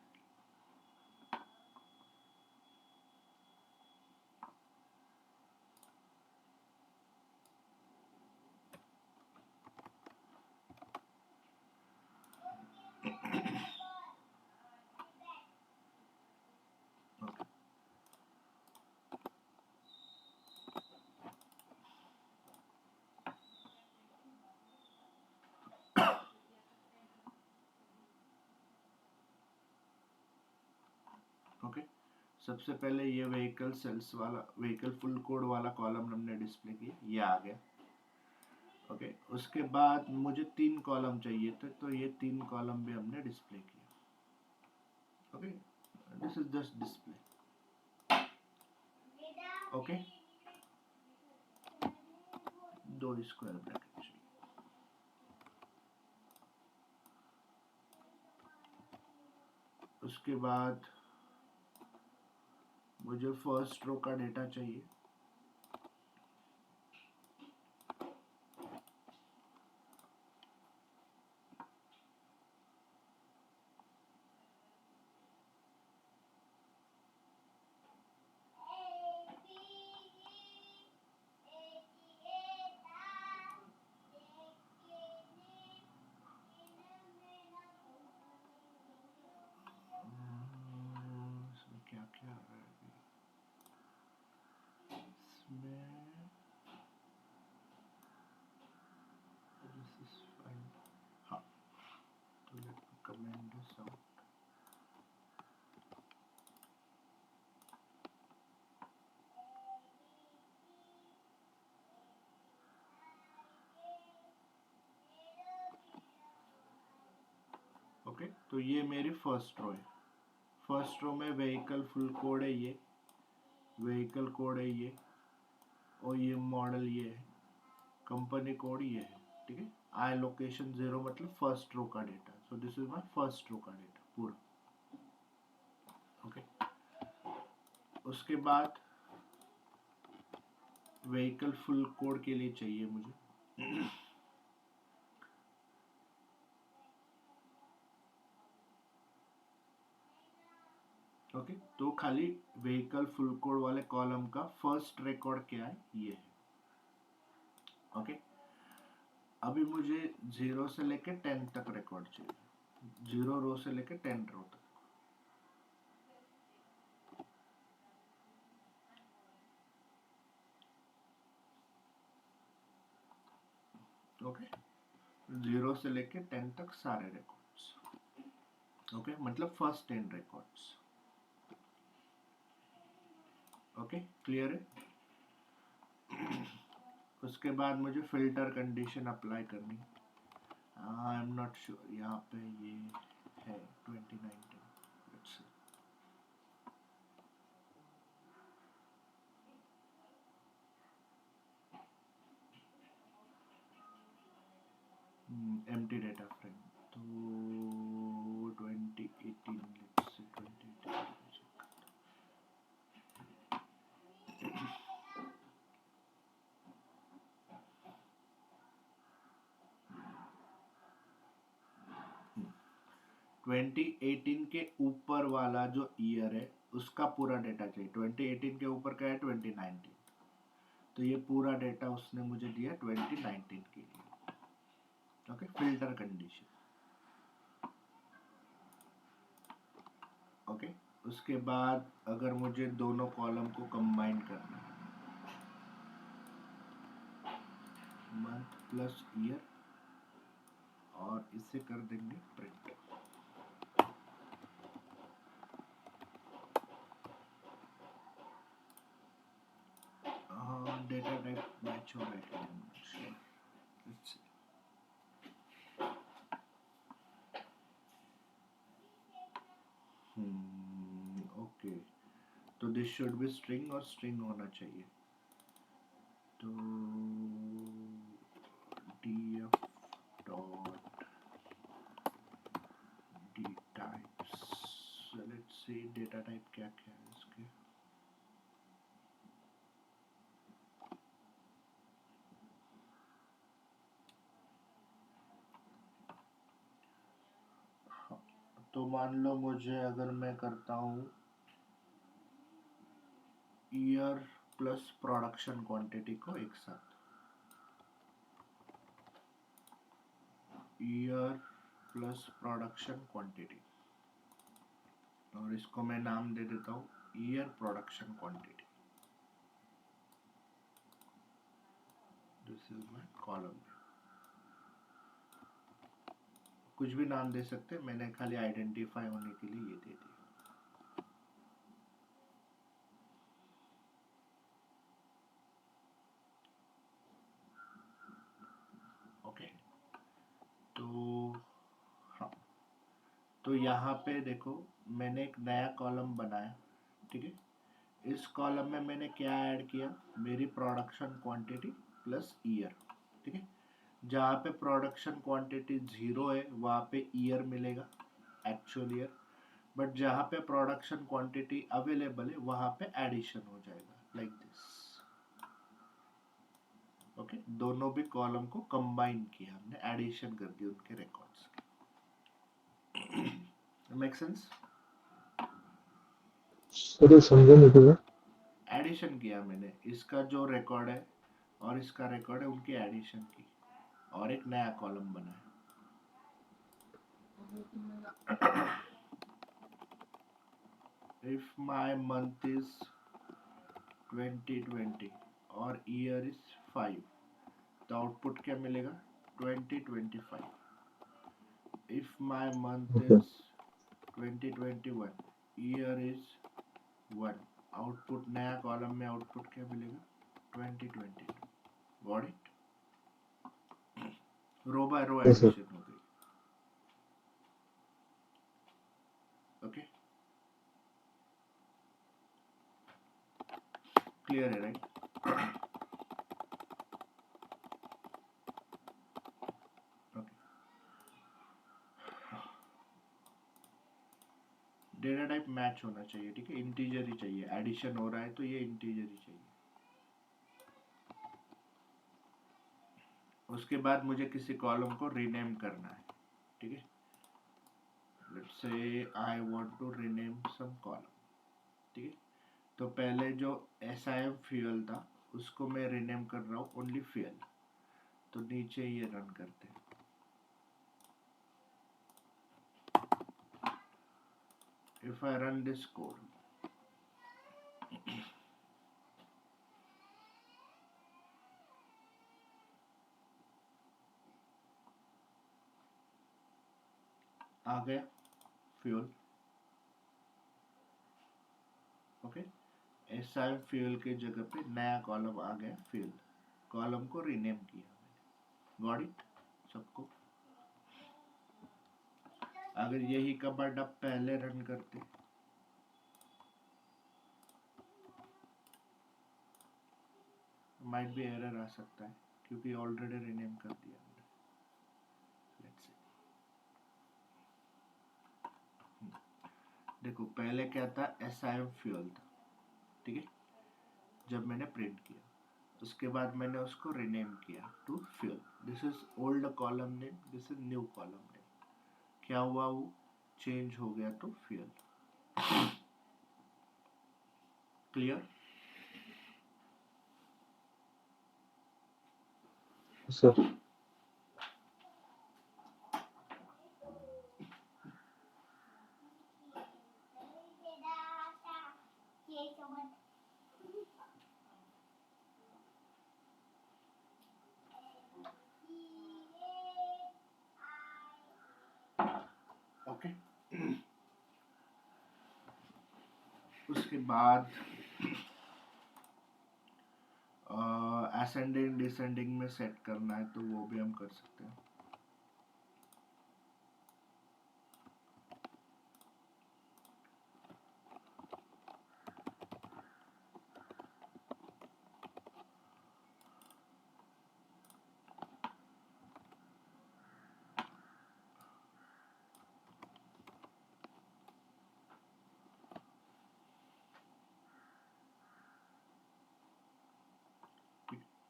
ओके, सबसे पहले ये व्हीकल सेल्स वाला, व्हीकल फुल कोड वाला कॉलम हमने डिस्प्ले किया, ये आ गया। ओके, उसके बाद मुझे 3 कॉलम चाहिए थे, तो ये 3 कॉलम भी हमने डिस्प्ले किया। Okay, this is just display. Okay, 2 square bracket चाहिए। उसके बाद मुझे फर्स्ट रो का डेटा चाहिए। इसमें क्या क्या आ रहा है अभी? इसमें this is fine। हाँ, तो let me comment this out। Okay, तो ये मेरी फर्स्ट रो है। फर्स्ट रो में व्हीकल फुल कोड है, ये व्हीकल कोड है, ये और ये मॉडल ये है, कंपनी कोड ये है, ठीक है। आई लोकेशन 0 मतलब फर्स्ट रो का data, so this is my first row का डेटा पूरा, ओके। उसके बाद व्हीकल फुल कोड के लिए चाहिए मुझे ओके तो खाली व्हीकल फुल कोड वाले कॉलम का फर्स्ट रिकॉर्ड क्या है ये है, ओके। अभी मुझे 0 से लेके 10 तक रिकॉर्ड चाहिए, 0 रो से लेके 10 रो तक, ओके। 0 से लेके 10 तक सारे रिकॉर्ड्स, ओके, मतलब फर्स्ट 10 रिकॉर्ड्स, ओके, क्लियर है। उसके बाद मुझे फिल्टर कंडीशन अप्लाई करनी, आई एम नॉट श्योर, यहाँ पे ये है 2019, let's see. Empty data frame, तो 2018, लेट्स से 2018 2018 के ऊपर वाला जो ईयर है उसका पूरा डेटा चाहिए। 2018 के ऊपर का है 2019, तो ये पूरा डेटा उसने मुझे दिया 2019 के लिए, ओके। Filter condition, okay. उसके बाद अगर मुझे दोनों कॉलम को कंबाइन करना है, मंथ प्लस ईयर, और इसे कर देंगे प्रिंट, डेटा टाइप मैच हो रहा है क्या, लेट्स सी। ओके, तो दिस शुड बी स्ट्रिंग और स्ट्रिंग होना चाहिए, तो df dot d types, so let's see data type क्या क्या है इसके, तो मान लो मुझे अगर मैं करता हूँ ईयर प्लस प्रोडक्शन क्वांटिटी को एक साथ, ईयर प्लस प्रोडक्शन क्वांटिटी, और इसको मैं नाम दे देता हूँ year production quantity, this is my column. कुछ भी नाम दे सकते हैं, मैंने खाली आइडेंटिफाई होने के लिए ये दे दिया, ओके। तो हाँ, तो यहाँ पे देखो मैंने एक नया कॉलम बनाया, ठीक है। इस कॉलम में मैंने क्या ऐड किया, मेरी प्रोडक्शन क्वांटिटी प्लस ईयर, ठीक है। जहाँ पे प्रोडक्शन क्वांटिटी 0 है वहाँ पे ईयर मिलेगा, एक्चुअल ईयर, बट जहाँ पे प्रोडक्शन क्वांटिटी अवेलेबल है वहाँ पे एडिशन हो जाएगा, लाइक दिस, ओके। दोनों भी कॉलम को कंबाइन किया हमने, एडिशन कर दी उनके रिकॉर्ड्स की, मेक सेंस। सर समझे नहीं पूरा। एडिशन किया मैंने, इसका जो रिकॉर्ड है और इसका रिकॉर्ड है उनकी एडिशन की, और एक नया कॉलम बनाया। if my month is 2020 और ईयर इज 5, तो आउटपुट क्या मिलेगा 2025। if my month okay is 2021, year is 1, output नया कॉलम में आउटपुट क्या मिलेगा 2022, got it. Row by row sir. Addition हो गई, ओके, क्लियर है राइट। डेटा टाइप मैच होना चाहिए, ठीक है, इंटीजर ही चाहिए, एडिशन हो रहा है तो ये इंटीजर ही चाहिए। उसके बाद मुझे किसी कॉलम को रीनेम करना है, ठीक है, let's say I want to rename some column, ठीक है। तो पहले जो SIM फ्यूल था उसको मैं रीनेम कर रहा हूँ ओनली फ्यूल, तो नीचे ये रन करते हैं। If I run this code, आ गया फ्यूल, ओके। SIM फ्यूल के जगह पे नया कॉलम आ गया फ्यूल, कॉलम को रीनेम किया मैंने। गॉट इट सबको? अगर यही कमांड आप पहले रन करते माइट भी एरर आ सकता है क्योंकि ऑलरेडी रीनेम कर दिया हमने। लेट्स सी, देखो पहले क्या था, SIM फ्यूल था, ठीक है, जब मैंने प्रिंट किया, उसके बाद मैंने उसको रीनेम किया to fuel. This is old column name, this is new column name. क्या हुआ, वो चेंज हो गया to fuel. Clear? Sir okay. उसके बाद असेंडिंग डिसेंडिंग में सेट करना है तो वो भी हम कर सकते हैं।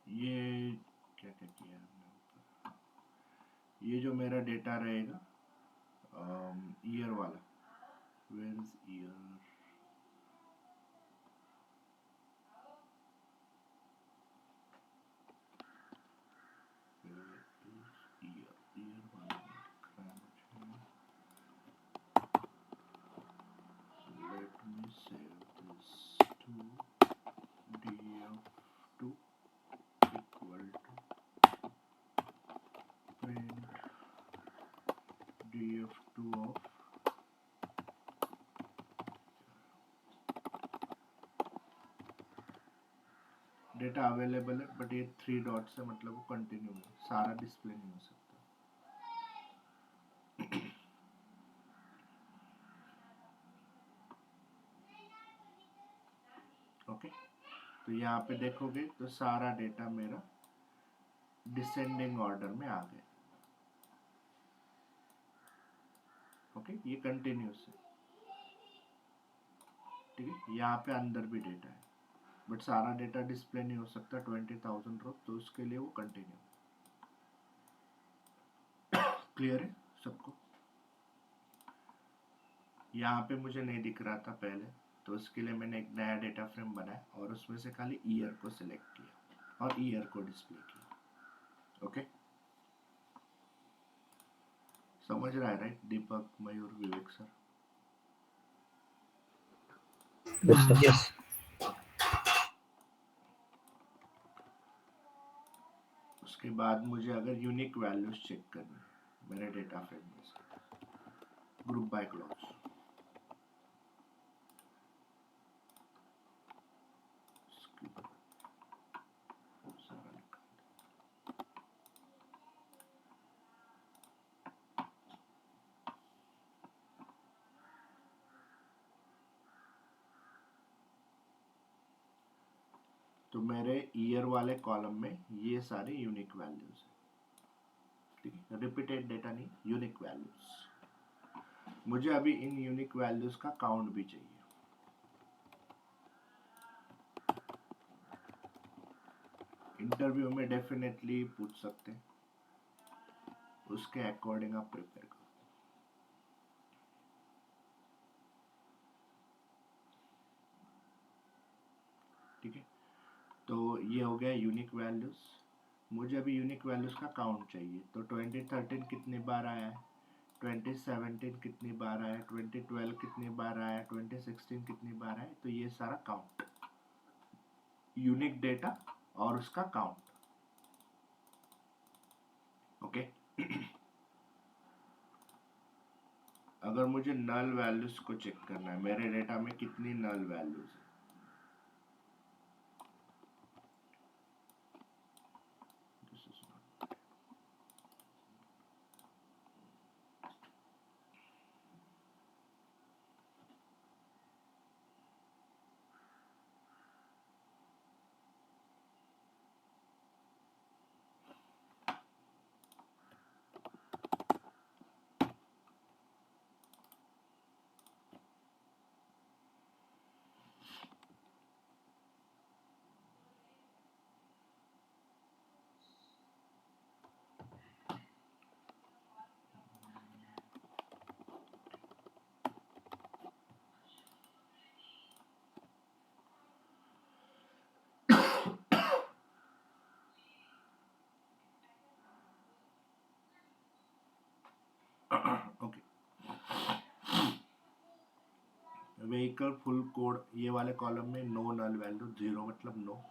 ये क्या क्या किया हमने, ये जो मेरा डेटा रहेगा ईयर वाला, वेयर इज ईयर, ईयर वाला दिख रहा है मुझे। Let me save this to df2 equal to print df2 of data available है, बट ये 3 डॉट से मतलब वो कंटिन्यू है, सारा डिस्प्ले नहीं हो सकता। ओके, तो यहाँ पे देखोगे तो सारा डेटा मेरा डिसेंडिंग ऑर्डर में आ गया। ओके, ये कंटिन्यूस है, ठीक है। यहाँ पे अंदर भी डेटा है, बट सारा डेटा डिस्प्ले नहीं हो सकता 20,000 रो, तो उसके लिए वो कंटिन्यू। क्लियर है सबको? यहाँ पे मुझे नहीं दिख रहा था पहले, तो उसके लिए मैंने एक नया डेटा फ्रेम बनाया और उसमें से खाली ईयर को सिलेक्ट किया और ईयर को डिस्प्ले किया। ओके, समझ रहा है राइट दीपक, मयूर, विवेक सर? Yes sir. यस। उसके बाद मुझे अगर यूनिक वैल्यूज चेक करनी है मेरे डेटा फ्रेम में से, ग्रुप बाय क्लॉज, सारा लिखा। तो मेरे ईयर वाले कॉलम में ये सारे यूनिक वैल्यूज हैं, ठीक है, रिपीटेड डेटा नहीं, यूनिक वैल्यूज। मुझे अभी इन यूनिक वैल्यूज का काउंट भी चाहिए। इंटरव्यू में डेफिनेटली पूछ सकते हैं, उसके अकॉर्डिंग आप प्रिपेयर करो। ठीक है, तो ये हो गया यूनिक वैल्यूज। मुझे अभी यूनिक वैल्यूज का काउंट चाहिए, तो 2013 कितनी बार आया है, 2017 कितनी बार आया है, 2012 कितनी बार आया है, 2016 कितनी बार आया है, तो ये सारा काउंट, यूनिक डेटा और उसका काउंट। ओके अगर मुझे नल वैल्यूज को चेक करना है, मेरे डेटा में कितनी नल वैल्यूज है, This is not- okay, vehicle full code, ये वाले कॉलम में नो नल वैल्यू, जीरो मतलब नो,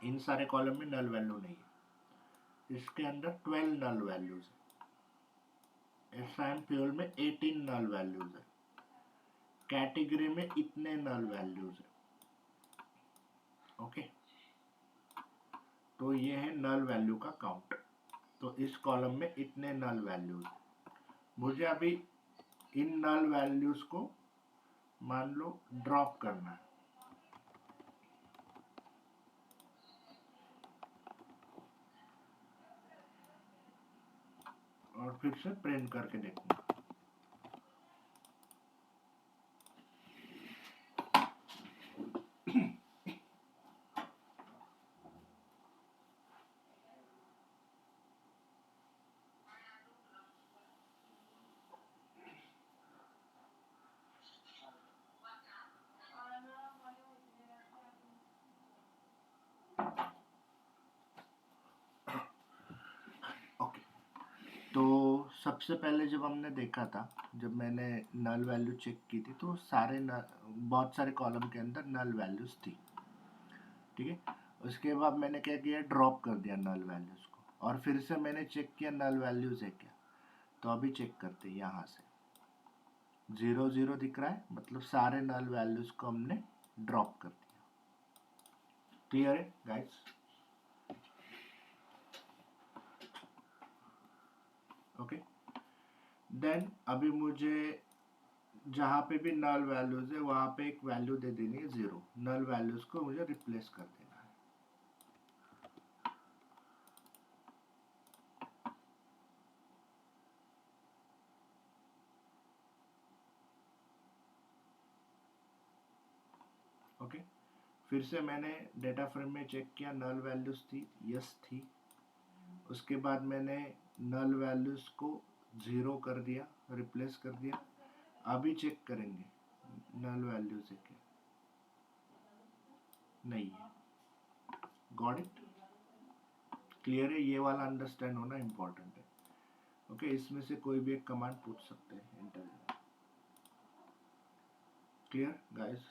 इन सारे कॉलम में नल वैल्यू नहीं है। इसके अंदर 12 नल वैल्यूज है, एसआईएम फ्यूल में 18 नल वैल्यूज है, कैटेगरी में इतने नल वैल्यूज है। ओके, तो ये है नल वैल्यू का काउंट, तो इस कॉलम में इतने नल वैल्यूज। मुझे अभी इन नल वैल्यूज को मान लो ड्रॉप करना है, और फिर से प्रिंट करके देखूंगा। ओके, तो सबसे पहले जब हमने देखा था, जब मैंने नल वैल्यू चेक की थी, तो सारे बहुत सारे कॉलम के अंदर नल वैल्यूज थी। ठीक है, उसके बाद मैंने क्या किया, ड्रॉप कर दिया नल वैल्यूज को, और फिर से मैंने चेक किया नल वैल्यूज है क्या। तो अभी चेक करते हैं, यहाँ से 0 0 दिख रहा है, मतलब सारे नल वैल्यूज को हमने ड्रॉप कर दिया। क्लियर है गाइस? ओके, देन अभी मुझे जहाँ पे भी नल वैल्यूज है वहाँ पे एक वैल्यू दे देनी है 0, नल वैल्यूज को मुझे रिप्लेस कर देना है। ओके, फिर से मैंने डेटा फ्रेम में चेक किया, नल वैल्यूज थी, यस थी। उसके बाद मैंने नल वैल्यूज को 0 कर दिया, रिप्लेस कर दिया। अभी चेक करेंगे नल वैल्यूज है क्या, नहीं है। Got it? क्लियर है? ये वाला अंडरस्टैंड होना इम्पोर्टेंट है। ओके, इसमें से कोई भी एक कमांड पूछ सकते हैं इंटरव्यू में। Clear guys?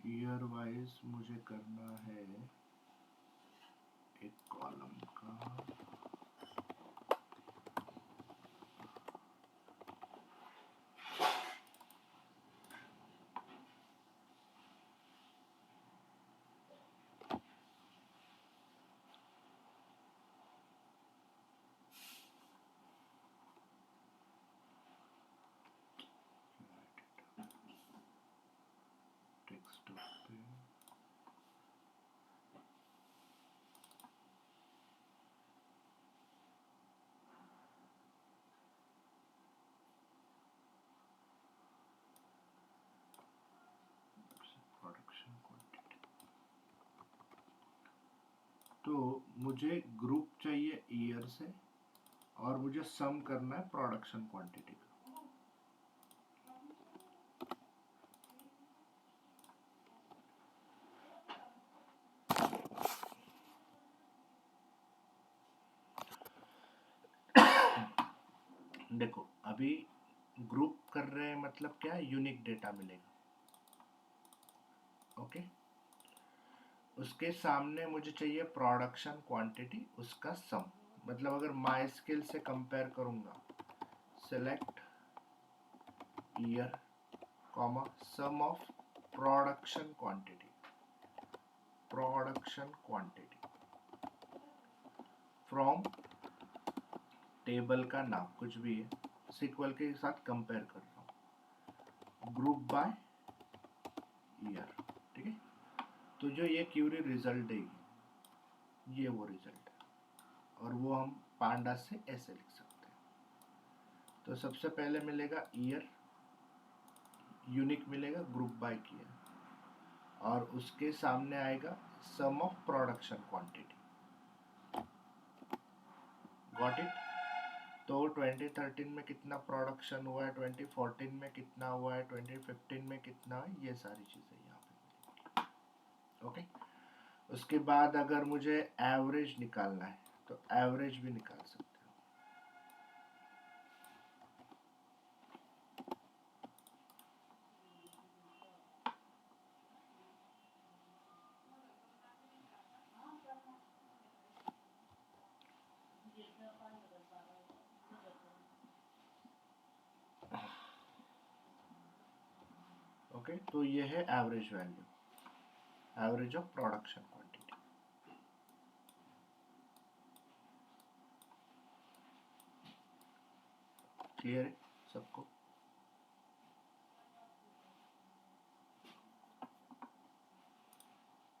ईयर वाइज मुझे करना है एक कॉलम का, तो मुझे ग्रुप चाहिए ईयर से और मुझे सम करना है प्रोडक्शन क्वांटिटी का। देखो अभी ग्रुप कर रहे हैं मतलब क्या, यूनिक डेटा मिलेगा। ओके, उसके सामने मुझे चाहिए प्रोडक्शन क्वांटिटी, उसका सम। मतलब अगर माई स्केल से कंपेयर करूंगा, select year comma sum of production quantity, production quantity from table का नाम कुछ भी है, सीक्वल के साथ कंपेयर कर रहा हूँ, ग्रुप बाय ईयर। ठीक है, तो जो ये क्यूरी रिजल्ट देगी ये वो रिजल्ट है, और वो हम पांडा से ऐसे लिख सकते हैं। तो सबसे पहले मिलेगा ईयर, यूनिक मिलेगा ग्रुप बाय किया, और उसके सामने आएगा sum of production quantity. Got it. तो 2013 में कितना प्रोडक्शन हुआ है, 2014 में कितना हुआ है, 2015 में कितना है, ये सारी चीजें यहाँ पे। ओके, उसके बाद अगर मुझे एवरेज निकालना है तो एवरेज भी निकाल सकते हो। ओके, तो ये है average value, average of production quantity. Clear है सबको?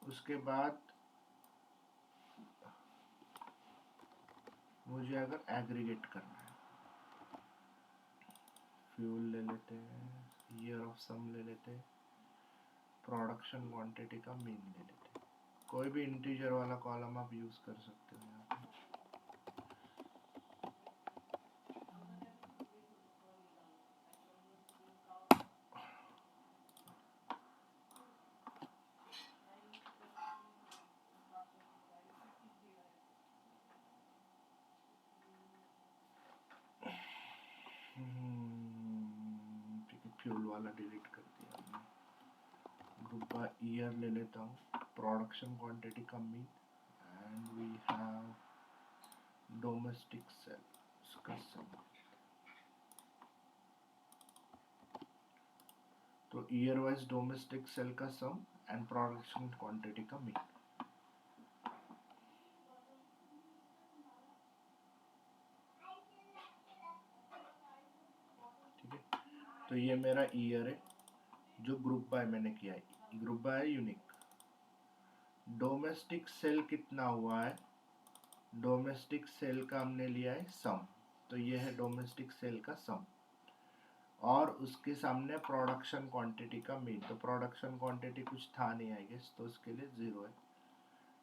उसके बाद मुझे अगर एग्रीगेट करना है, फ्यूल ले लेते हैं, ईयर ऑफ सम ले लेते हैं, प्रोडक्शन क्वांटिटी का मीन ले लेते हैं। कोई भी इंटीजर वाला कॉलम आप यूज कर सकते हो यहाँ पे। ठीक है, फ्यूल वाला डिलीट कर दिया हमने। ग्रुप बाय ईयर ले लेता हूँ, प्रोडक्शन क्वांटिटी का mean, and we have domestic sale, उसका सम। तो ईयर वाइज डोमेस्टिक सेल का सम एंड प्रोडक्शन क्वांटिटी का मीन। ठीक है, तो ये मेरा ईयर है जो ग्रुप बाय मैंने किया है, group by unique. Domestic sale कितना हुआ है, डोमेस्टिक सेल का हमने लिया है सम, तो ये है डोमेस्टिक सेल का सम, और उसके सामने प्रोडक्शन क्वांटिटी का मीन। तो प्रोडक्शन क्वांटिटी कुछ था नहीं आई गेस, तो उसके लिए 0 है।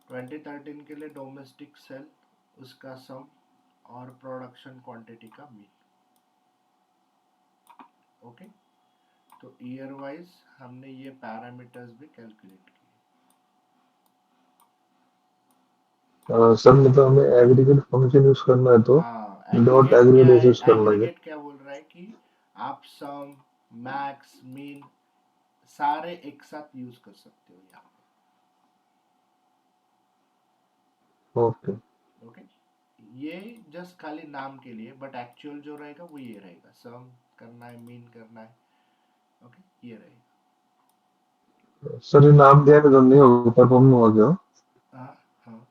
2013 के लिए डोमेस्टिक सेल, उसका सम और प्रोडक्शन क्वांटिटी का मीन। ओके, तो ईयर वाइज हमने ये पैरामीटर्स भी कैलकुलेट किए। सर मतलब हमें एग्रीगेट फंक्शन यूज करना है तो हाँ, डॉट एग्रीगेट क्या एग्रीगेट है, यूज करना है। एग्रीगेट क्या बोल रहा है कि आप सम, मैक्स, मीन सारे एक साथ यूज कर सकते हो यहाँ ओके पे। ओके, ये जस्ट खाली नाम के लिए, बट एक्चुअल जो रहेगा वो ये रहेगा, सम करना है, मीन करना है। ओके, ये रहेगा। सर, ये नाम दिया तो नहीं होगा, परफॉर्म नहीं हो गया। हाँ हाँ,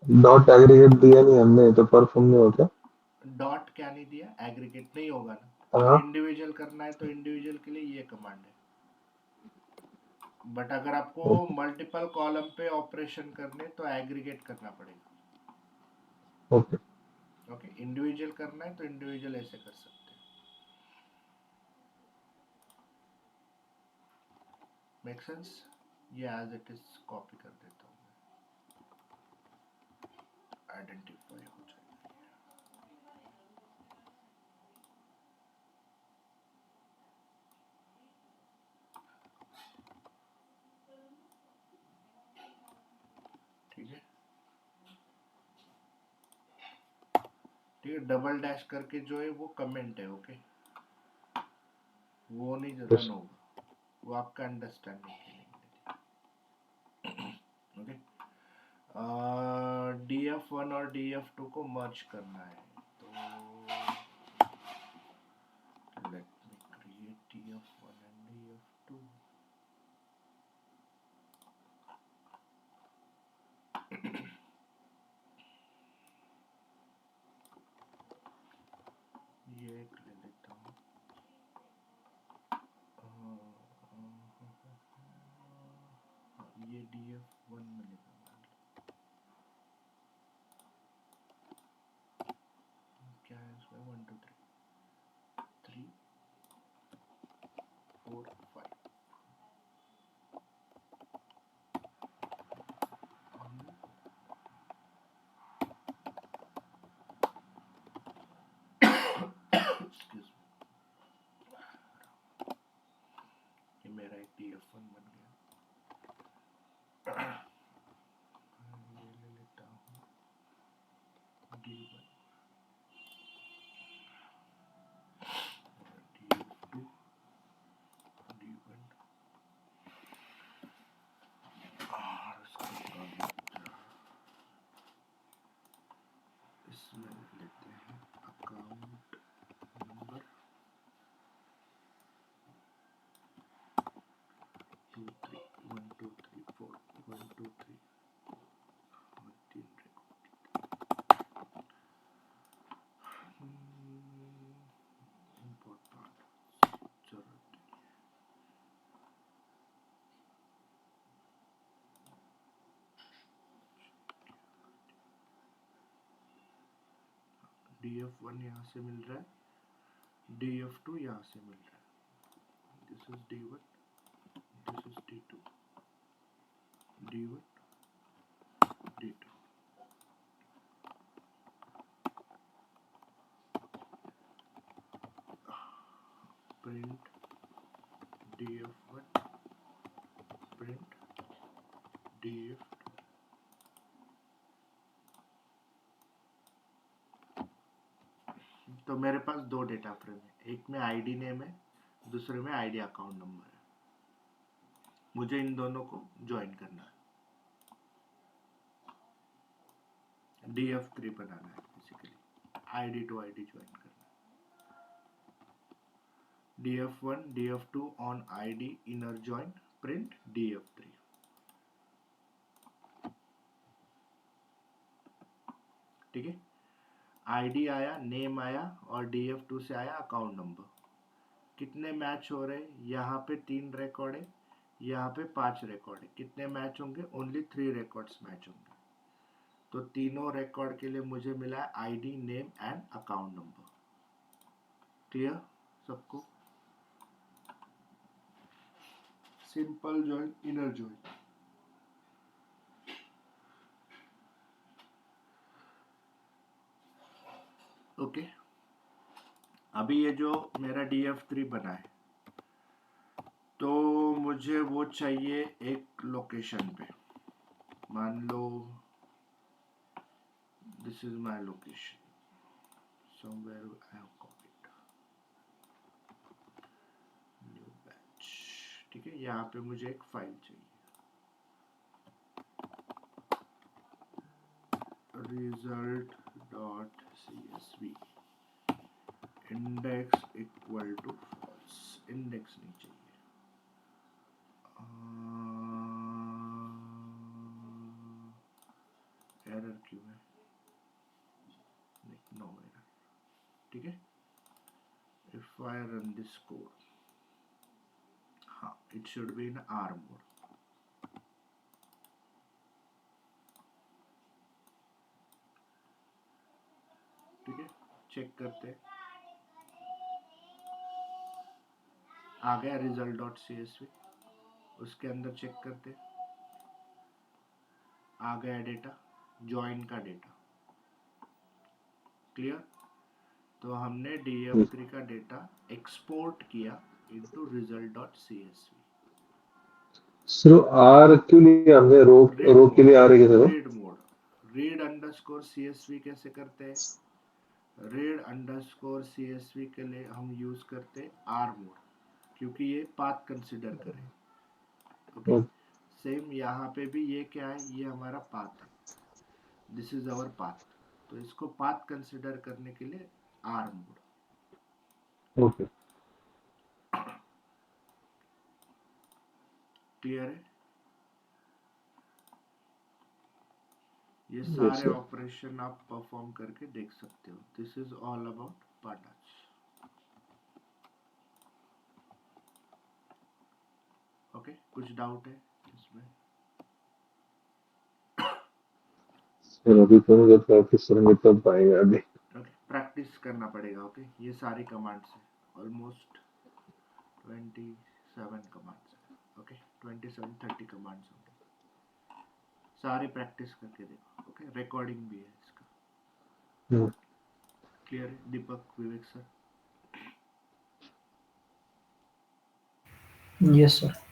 डॉट एग्रीगेट दिया नहीं हमने तो परफॉर्म नहीं हो गया। डॉट क्या नहीं दिया, एग्रीगेट नहीं होगा ना। अगर हाँ इंडिविजुअल करना है तो इंडिविजुअल के लिए ये कमांड है, बट अगर आपको ओके मल्टीपल कॉलम पे ऑपरेशन करने तो एग्रीगेट करना पड़ेगा। ओके। ओके, इंडिविजुअल करना है तो इंडिविजुअल ऐसे कर सकते हैं। Make sense? ये एज इट इज कॉपी कर देता हूँ। आइडेंटिफाई हो जाएगा। ठीक है, ठीक है, डबल डैश करके जो है वो कमेंट है, ओके, वो नहीं रन होगा, वो आपका अंडरस्टैंडिंग के लिए, ओके। df1 और df2 को मर्ज करना है, तो let me create df1 and df2। ये एक ले लेता हूँ, ये df1 मिलेगा, क्या है इसमें, 1 2 3 4 5, एक्सक्यूज मी, ये मेरा एक df1 बन गया। ये ले लेता हूँ d1, df2, d1, और इसमें लेते हैं अकाउंट नंबर 2 3 1 2 3 4 1 2 3 और 3 रिकॉर्ड। इंपोर्ट पार्ट जरूरत df1 यहाँ से मिल रहा है, df2 यहाँ से मिल रहा है, this is d1, this is d2, d1 d2, print df1, print df2। तो मेरे पास दो डेटा फ्रेम है, एक में आईडी नेम है, दूसरे में आईडी अकाउंट नंबर है, मुझे इन दोनों को ज्वाइन करना है, df3 बनाना है, basically ID to ID join करना है, df1 df2 on ID inner join print df3। ठीक है, आईडी आया, नेम आया और df2 से आया अकाउंट नंबर। कितने मैच हो रहे हैं, यहाँ पे 3 रिकॉर्ड है, यहाँ पे 5 रिकॉर्ड है, कितने मैच होंगे, ओनली 3 रिकॉर्ड्स मैच होंगे। तो तीनों रिकॉर्ड के लिए मुझे मिला है ID name and account number. Clear सबको? Simple join, inner join. Okay, अभी ये जो मेरा df3 बना है, तो मुझे वो चाहिए एक लोकेशन पे, मान लो this is my location, somewhere I have copied new batch। ठीक है, यहाँ पे मुझे एक फाइल चाहिए, result.csv, index equal to false, index नहीं चाहिए, एरर क्यों है, नो एरर। ठीक है, if I run this code, हाँ it should be in R mode. ठीक है, चेक करते हैं, आ गया result.csv, उसके अंदर चेक करते हैं, आ गया डेटा, ज्वाइन का डेटा, क्लियर? तो हमने df3 का डेटा एक्सपोर्ट किया इनटू result.csv। सिर्फ आर क्यों लिया हमने? रो रीड रो के मोड, लिए आ रही है sir? Read mode, read underscore csv कैसे करते हैं? रीड अंडरस्कोर csv के लिए हम यूज करते हैं आर मोड, क्योंकि ये पाथ कंसिडर करें। ओके, सेम यहाँ पे भी ये क्या है, ये हमारा पाथ है, दिस इज आवर पाथ, तो इसको पाथ कंसिडर करने के लिए आर मोड। ओके। क्लियर है? ये यस सारे सर। ऑपरेशन आप परफॉर्म करके देख सकते हो। This is all about pandas। Okay, कुछ डाउट है इसमें? सर अभी तो नहीं करता, ऑफिस करेंगे तब पाएंगे आगे। ओके, प्रैक्टिस करना पड़ेगा। ओके, ये सारी कमांड्स है, ऑलमोस्ट 27 कमांड्स है। ओके, 27-30 कमांड्स होंगे, सारी प्रैक्टिस करके देखो। ओके, रिकॉर्डिंग भी है इसका। क्लियर है दीपक, विवेक सर? Yes sir.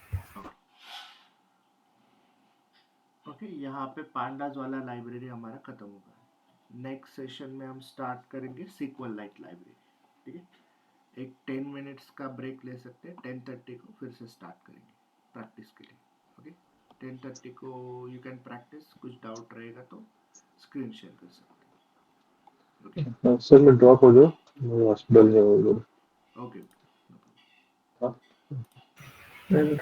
ओके, यहाँ पे पांडाज वाला लाइब्रेरी हमारा खत्म होगा। नेक्स्ट सेशन में हम स्टार्ट करेंगे SQL लाइट लाइब्रेरी। ठीक है, एक 10 मिनट्स का ब्रेक ले सकते हैं, 10:30 को फिर से स्टार्ट करेंगे प्रैक्टिस के लिए। ओके, 10:30 को यू कैन प्रैक्टिस, कुछ डाउट रहेगा तो स्क्रीन शेयर कर सकते हैं। ओके सर मैं ड्रॉप हो जाऊँ, मैं हॉस्पिटल में हूँ। ओके। हाँ। मैं भी